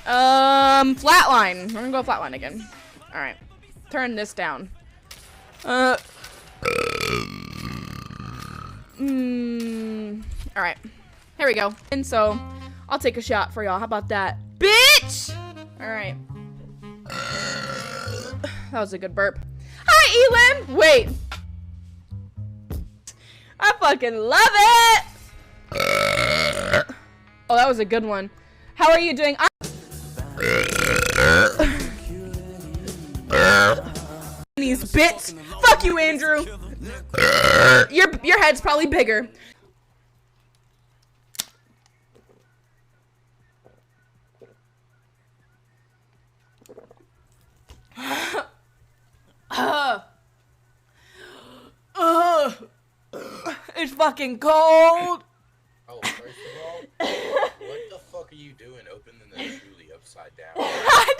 Flatline. We're gonna go flatline again. All right. Turn this down. All right. Here we go. And so, I'll take a shot for y'all. How about that? Bitch! All right. That was a good burp. Hi, Elim! Wait. I fucking love it! Oh, that was a good one. How are you doing? These bits. Fuck you, Andrew. Your head's probably bigger. It's fucking cold. Oh, first of all, what the fuck are you doing opening the truly upside down? I